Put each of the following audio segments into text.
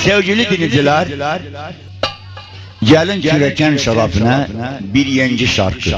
Sevgili dinleyiciler, gelin küreken şarafına bir yeni şarkı.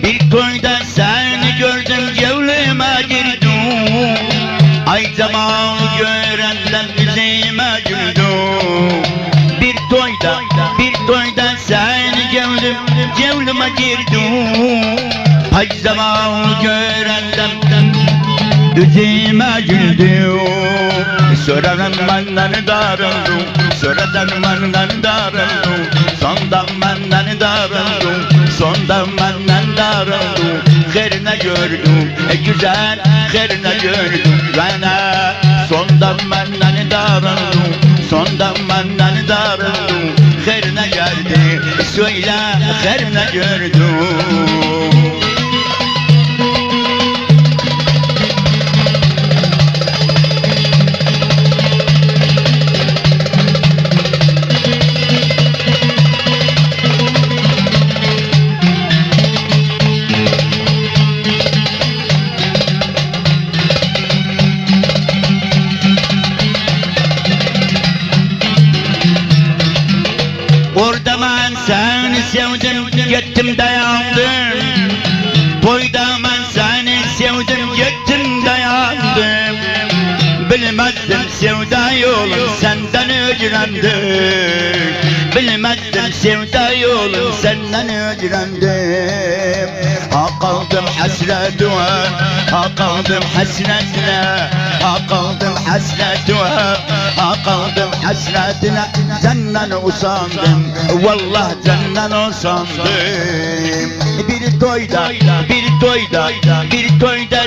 Bir toyda seni gördüm, gevlime girdim. Ay zaman görenden yüzüme güldüm. Bir toyda seni gördüm, gevlime girdim. Ay zaman görenden yüzüme güldüm. Sonradan benden darıldım, sonradan benden darıldım. Sondan benden darıldım, sondan benden darıldım. Herine gördüm, güzel herine gördüm. Bana sondan benden darıldım, sondan benden darıldım. Herine geldi, söyle herine gördüm. Orada ben seni sevdim, gittim dayandım. Toyda ben seni sevdim, gittim dayandım. Bilmezdim sevda yolum senden öğrendim. Bilmezdim sevda yolum senden öğrendim. Ha kaldım hasretine, ha kaldım hasretine, ha kaldım hasretine, ha kaldım hasretine. Senden usandım, vallahi senden usandım. Bir toyda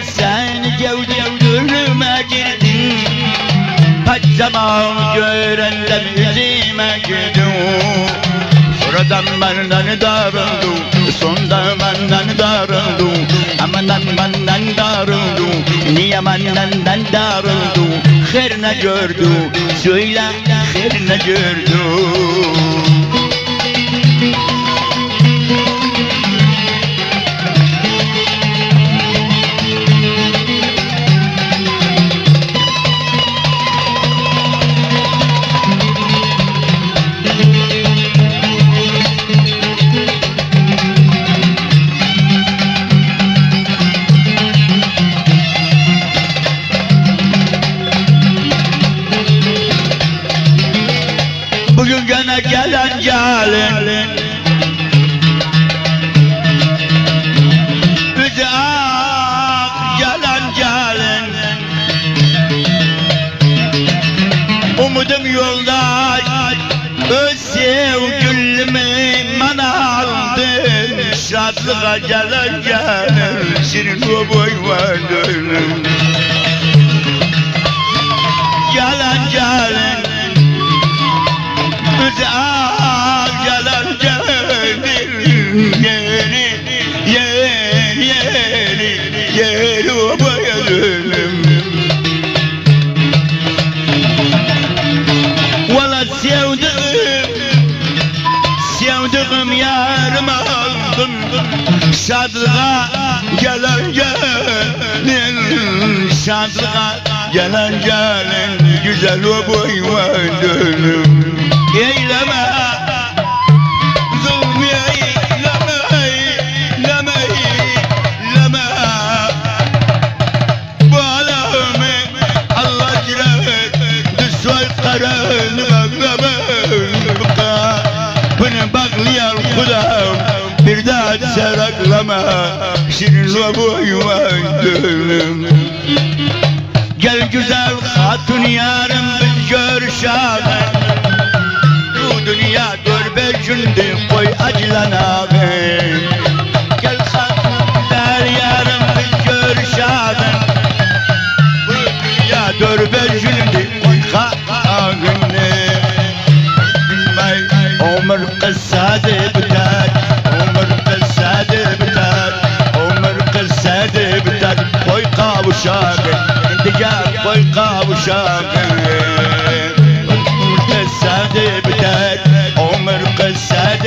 seni gevdürüme girdim. Kaç zaman görenden yüzüme güldüm. Sonradan benden darıldım, sondan benden darıldım. Amandan benden darıldım, niye benden darıldım? Herine gördüm, söyle herine gördüm. Bugün gene gelen gelin, bize gelen gelin. Umudum yolda, öz sevgilimi bana aldı. Şadlığa gelen gelin, şirin o boy vardır. Gelen gelin, bize gelen gelin. Yeri o bayılırım. Valla sevdiğim yarımı aldım. Şadlığa gelen gelin, şadlığa gelen gelin. Güzel o boy vardır. Eyleme, zulmü eyleme, eyleme. Bu alemi Allah ciret, düşsay kararını baklama. Bunu bağlayan Kudam, bir daha seraklama. Şirin o boy vardır. Gel güzel hatun yarım biz görüşelim. لناغي كل خطوة دار يارم بجور شاغن يا دور بجلدي ويخاغني عمر قصادي بتاك عمر قصادي بتاك عمر قصادي بتاك ويقا وشاغن انت جاك ويقا وشاغن عمر قصادي بتاك عمر قصادي